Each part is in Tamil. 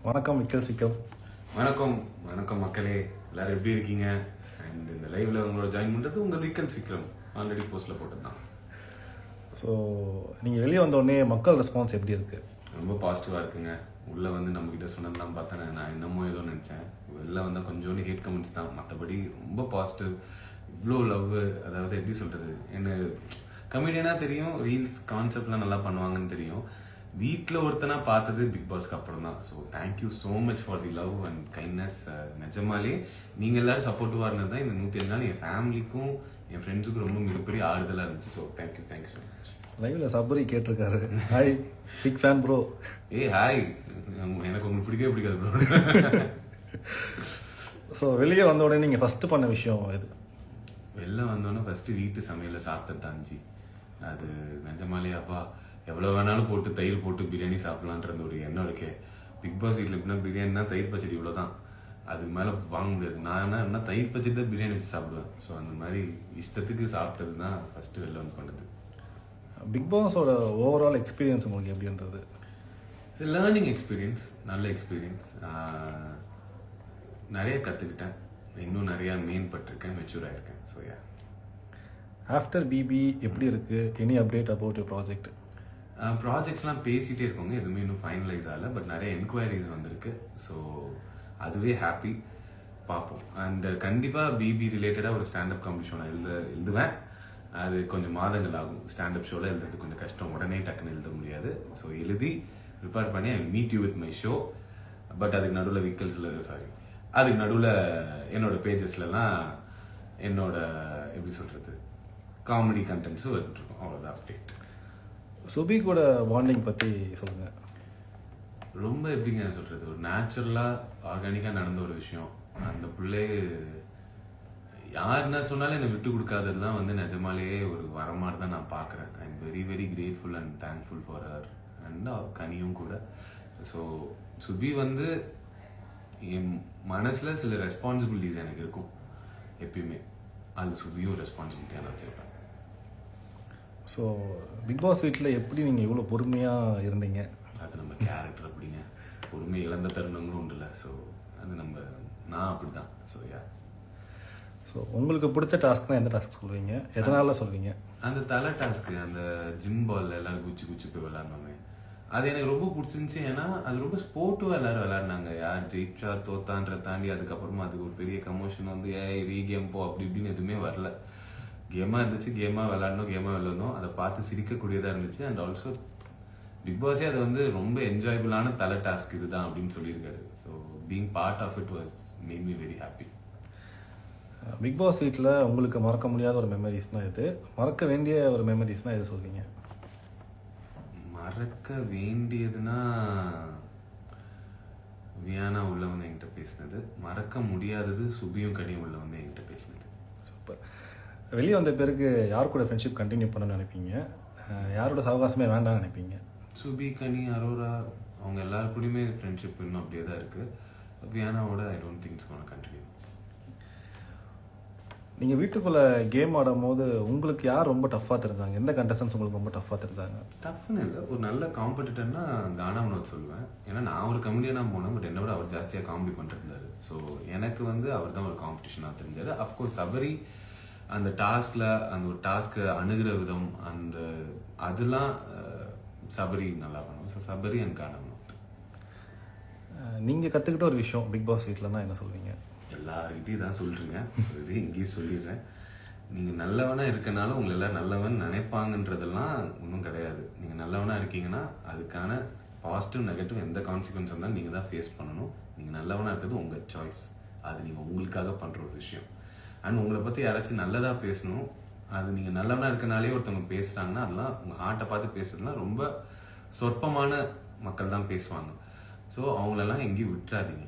வணக்கம் விக்கல் சிக்கம். வணக்கம் வணக்கம் மக்களே, எல்லாரும் எப்படி இருக்கீங்க? அண்ட் இந்த லைவ்ல உங்களோட ஜாயின் பண்ணுறது உங்கள் விக்கல் சிக்கம் ஆல்ரெடி போஸ்ட்டில் போட்டதுதான். ஸோ நீங்கள் வெளியே வந்தோடனே மக்கள் ரெஸ்பான்ஸ் எப்படி இருக்குது? ரொம்ப பாசிட்டிவாக இருக்குங்க. உள்ளே வந்து நம்மக்கிட்ட சொன்னதெல்லாம் பார்த்தா நான் என்னமோ ஏதோ நினச்சேன். வெளில வந்தால் கொஞ்சோண்டு ஹேட் கமெண்ட்ஸ் தான், மற்றபடி ரொம்ப பாசிட்டிவ். இவ்வளோ லவ், அதாவது எப்படி சொல்கிறது, என்ன கமெடியனாக தெரியும், ரீல்ஸ் கான்செப்ட்லாம் நல்லா பண்ணுவாங்கன்னு தெரியும். வீட்டில் ஒருத்தனா பார்த்தது பிக் பாஸ்க்கு அப்புறம் தான். So thank you so much for the love and kindness. நிஜமாலே நீங்கள் எல்லாரும் சப்போர்ட்டிவாக இருந்தது தான் இந்த 107 நாள் என் ஃபேமிலிக்கும் என் ஃப்ரெண்ட்ஸுக்கும் ரொம்ப மிகப்பெரிய ஆறுதலாக இருந்துச்சு. So thank you so much. லைவில் சபரி கேட்டிருக்காரு, hi big fan bro. Hi, எனக்கு உங்களுக்கு பிடிக்கவே பிடிக்காது ப்ரோ. ஸோ வெளியே வந்த உடனே நீங்கள் ஃபஸ்ட்டு பண்ண விஷயம் எது? வெளில வந்தோடனே ஃபஸ்ட்டு வீட்டு சமையலில் சாப்பிட்டது தான்ச்சி. அது நிஜமாலே அப்பா எவ்வளோ வேணாலும் போட்டு தயிர் போட்டு பிரியாணி சாப்பிட்லான்ற ஒரு எண்ணம் இருக்கே. பிக் பாஸ் வீட்டில் எப்படின்னா பிரியாணினா தயிர் பச்சடி இவ்வளோ தான், அதுக்கு மேலே வாங்க முடியாது. நான் என்ன தயிர் பச்சடி தான் பிரியாணி வச்சு சாப்பிடுவேன். ஸோ அந்த மாதிரி இஷ்டத்துக்கு சாப்பிட்டது தான் ஃபஸ்ட்டு வெளில வந்து பண்ணது. பிக் பாஸோட ஓவரால் எக்ஸ்பீரியன்ஸ் உங்களுக்கு எப்படி இருந்தது? இட்ஸ் லேர்னிங் எக்ஸ்பீரியன்ஸ், நல்ல எக்ஸ்பீரியன்ஸ். நிறைய கற்றுக்கிட்டேன், இன்னும் நிறையா மேம்பட்டிருக்கேன், மெச்சூர் ஆகிருக்கேன். So yeah. ஆஃப்டர் பிபி எப்படி இருக்குது? Any update about your project? ப்ராஜெக்ட்ஸ்லாம் பேசிகிட்டே இருக்கோங்க, எதுவுமே இன்னும் ஃபைனலைஸ் ஆகலை. பட் நிறைய என்கொயரிஸ் வந்திருக்கு. ஸோ அதுவே ஹாப்பி, பார்ப்போம். அண்ட் கண்டிப்பாக பிபி ரிலேட்டடாக ஒரு ஸ்டாண்டப் காம்படிஷன் எழுதுவேன். அது கொஞ்சம் மாதங்கள் ஆகும். ஸ்டாண்டப் ஷோவில் எழுதுறது கொஞ்சம் கஷ்டம், உடனே டக்குன்னு எழுத முடியாது. ஸோ எழுதி ப்ரிப்பேர் பண்ணி I meet you with my show. But அதுக்கு நடுவில் அதுக்கு நடுவில் என்னோட பேஜஸ்லலாம் என்னோட எப்படி சொல்கிறது காமெடி கண்டென்ட்ஸும் வந்துருக்கும். அவ்வளோதான் அப்டேட். சுபி கூட பாண்டிங் பற்றி சொல்லுங்கள். ரொம்ப எப்படிங்க சொல்கிறது, ஒரு நேச்சுரலாக ஆர்கானிக்காக நடந்த ஒரு விஷயம். அந்த பிள்ளை யார் என்ன சொன்னாலும் என்னை விட்டு கொடுக்காததுலாம் வந்து நிஜமாலேயே ஒரு வரமாதிரி தான் நான் பார்க்குறேன். I am very very grateful and thankful for her and கனியும் கூட. ஸோ சுபி வந்து என் மனசில் சில ரெஸ்பான்சிபிலிட்டிஸ் எனக்கு இருக்கும் எப்பயுமே. அது சுபியும் ரெஸ்பான்சிபிலிட்டியாக நான் வச்சுருப்பேன். ஸோ பிக் பாஸ் வீட்டில் எப்படி நீங்கள் இவ்வளோ பொறுமையாக இருந்தீங்க? அது நம்ம கேரக்டர் அப்படிங்க, பொறுமை இழந்த தருணங்களும் உண்டுல. ஸோ அது நான் அப்படி தான். So yeah. ஸோ உங்களுக்கு பிடிச்ச டாஸ்க்னால் எந்த டாஸ்க் சொல்லுவீங்க, எதனால சொல்வீங்க? அந்த தலை டாஸ்க்கு, அந்த ஜிம் பால் எல்லாரும் குச்சி போய் விளாட்னாங்க, அது எனக்கு ரொம்ப பிடிச்சிருந்துச்சி. ஏன்னா அது ரொம்ப ஸ்போர்ட்டிவாக எல்லாரும் விளாட்னாங்க. யார் ஜெயிச்சா தோத்தான்றதை தாண்டி அதுக்கப்புறமா அதுக்கு ஒரு பெரிய கமோஷன் வந்து ரீகேம் போ அப்படி இப்படின்னு எதுவுமே வரல. கேமாக இருந்துச்சு, கேமாக விளாடணும், அதை பார்த்து சிரிக்கக்கூடியதாக இருந்துச்சு. அண்ட் ஆல்சோ பிக் பாஸே அது வந்து ரொம்ப என்ஜாயபிளான தலை டாஸ்க் இதுதான் அப்படின்னு சொல்லியிருக்காரு. So being part of it was made me very happy. Bigg Boss வீட்டில் உங்களுக்கு மறக்க முடியாத ஒரு மெமரிஸ்னால் எது? மறக்க வேண்டிய ஒரு மெமரிஸ்னால் எது சொல்வீங்க? மறக்க வேண்டியதுன்னா வியானா உள்ள வந்து என்கிட்ட பேசினது. மறக்க முடியாதது சுபியும் கனியும் உள்ள வந்து என்கிட்ட பேசினது. சூப்பர். வெளியே வந்த பிறகு யார் கூட ஃப்ரெண்ட்ஷிப் கண்டினியூ பண்ணணும்னு நினைப்பீங்க? யாரோட சவகாசமே வேண்டாம்னு நினைப்பீங்க? சுபி, கனி, அரோரா அவங்க எல்லாரு கூடயுமே ஃப்ரெண்ட்ஷிப் இன்னும் அப்படியே தான் இருக்குது. வியானாவோட I don't think it's gonna continue. நீங்கள் வீட்டுக்குள்ளே கேம் ஆடும் போது உங்களுக்கு யார் ரொம்ப டஃப்பாக தெரிஞ்சாங்க? எந்த கண்டஸ்டன்ஸ் உங்களுக்கு ரொம்ப டஃப்பாக தெரிஞ்சாங்க? டஃப்னு இல்லை, ஒரு நல்ல காம்படிட்டர்னா கானா வினோத் சொல்லுவேன். ஏன்னா நான் ஒரு கமெடியனாக போனேன், பட் என்னோட அவர் ஜாஸ்தியாக காமெடி பண்ணிருந்தாரு. ஸோ எனக்கு வந்து அவர் தான் ஒரு காம்படிஷனாக தெரிஞ்சார். அஃப்கோர்ஸ் சபரி அந்த டாஸ்கில் அந்த ஒரு டாஸ்க்கை அணுகிற விதம் அதெல்லாம் சபரி நல்லா பண்ணுவோம். ஸோ சபரி அண்ட் கானா வினோத். நீங்கள் கற்றுக்கிட்ட ஒரு விஷயம் பிக் பாஸ் வீட்டில்னா என்ன சொல்வீங்க? எல்லாருக்கிட்டையும் தான் சொல்கிறீங்க, இது இங்கேயும் சொல்லிடுறேன். நீங்கள் நல்லவனாக இருக்கனாலும் உங்களை எல்லாம் நல்லவன் நினைப்பாங்கன்றதெல்லாம் ஒன்றும் கிடையாது. நீங்கள் நல்லவனாக இருக்கீங்கன்னா அதுக்கான பாசிட்டிவ் நெகட்டிவ் எந்த கான்சிக்வன்ஸ் இருந்தாலும் நீங்கள் தான் ஃபேஸ் பண்ணணும். நீங்கள் நல்லவனாக இருக்கிறது உங்கள் சாய்ஸ், அது நீங்கள் உங்களுக்காக பண்ணுற ஒரு விஷயம். அண்ட் உங்களை பற்றி யாராச்சும் நல்லதாக பேசணும், அது நீங்கள் நல்லவனாக இருக்கனாலே ஒருத்தவங்க பேசுகிறாங்கன்னா அதெல்லாம் உங்கள் ஹார்ட்டை பார்த்து பேசுறதுலாம் ரொம்ப சொற்பமான மக்கள் தான் பேசுவாங்க. ஸோ அவங்களெல்லாம் எங்கேயும் விட்டுறாதீங்க.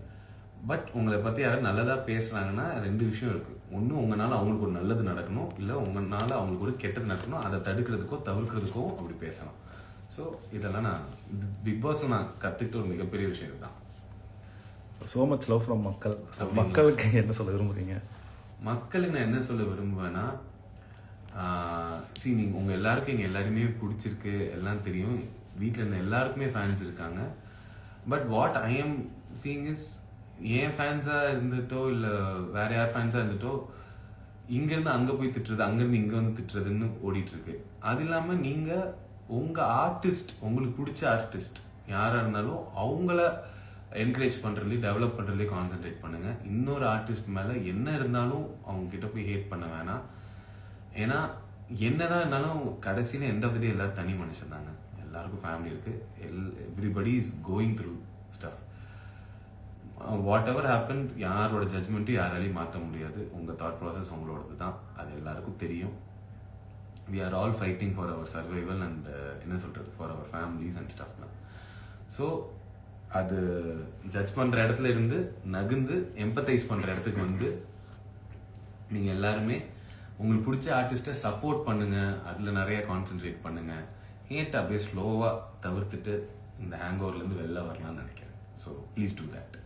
பட் உங்களை பற்றி யாரும் நல்லதாக பேசுகிறாங்கன்னா ரெண்டு விஷயம் இருக்குது. ஒன்று, உங்களால் அவங்களுக்கு ஒரு நல்லது நடக்கணும், இல்லை உங்களால் அவங்களுக்கு ஒரு கெட்டது நடக்கணும். அதை தடுக்கிறதுக்கோ தவிர்க்கிறதுக்கோ அப்படி பேசணும். ஸோ இதெல்லாம் நான் பிக் பாஸில் நான் கற்றுக்கிட்ட ஒரு மிகப்பெரிய விஷயம் தான். ஸோ மச் லவ் ஃப்ரம் மக்கள். மக்களுக்கு என்ன சொல்ல விரும்புகிறீங்க? மக்களுக்கு நான் என்ன சொல்ல விரும்புவேன்னா, நீங்கள் உங்கள் எல்லாருக்கும் எங்கள் எல்லாருமே பிடிச்சிருக்கு, எல்லாம் தெரியும். வீட்டில் இருந்த எல்லாருக்குமே ஃபேன்ஸ் இருக்காங்க. But what I am seeing is ஏன் ஃபேன்ஸாக இருந்துட்டோ இல்லை வேற யார் ஃபேன்ஸாக இருந்துட்டோ இங்கேருந்து அங்கே போய் திட்டுறது, அங்கேருந்து இங்கே வந்து திட்டுறதுன்னு ஓடிட்டு இருக்கு. அது இல்லாமல் நீங்கள் உங்கள் ஆர்டிஸ்ட், உங்களுக்கு பிடிச்ச ஆர்டிஸ்ட் யாராக இருந்தாலும் அவங்கள என்கரேஜ் பண்ணுறதுலேயே டெவலப் பண்ணுறதுலேயே கான்சென்ட்ரேட் பண்ணுங்கள். இன்னொரு ஆர்டிஸ்ட் மேலே என்ன இருந்தாலும் அவங்க கிட்ட போய் ஹேட் பண்ண வேணாம். ஏன்னா என்னதான் இருந்தாலும் கடைசியில் எண்ட் ஆஃப் த டே எல்லாரும் தனி மனுஷன் தாங்க. எல்லாருக்கும் ஃபேமிலி இருக்கு. Everybody is going through stuff. What ever happen, யாரோட ஜட்ஜ்மெண்ட்டும் யாராலையும் மாற்ற முடியாது. உங்கள் தாட் ப்ராசஸ் உங்களோடது தான், அது எல்லாருக்கும் தெரியும். We are all fighting for our survival and என்ன சொல்கிறது, for our families and stuff தான். ஸோ அது ஜட்ஜ் பண்ணுற இடத்துல இருந்து நகுந்து எம்பத்தைஸ் பண்ணுற இடத்துக்கு வந்து நீங்கள் எல்லாருமே உங்களுக்கு பிடிச்ச ஆர்டிஸ்ட்டை சப்போர்ட் பண்ணுங்கள். அதில் நிறைய கான்சென்ட்ரேட் பண்ணுங்கள். ஹேட் அப்படியே ஸ்லோவாக தவிர்த்துட்டு இந்த ஹேங் ஓவர்லேருந்து வெளில வரலாம்னு நினைக்கிறேன். So please do that.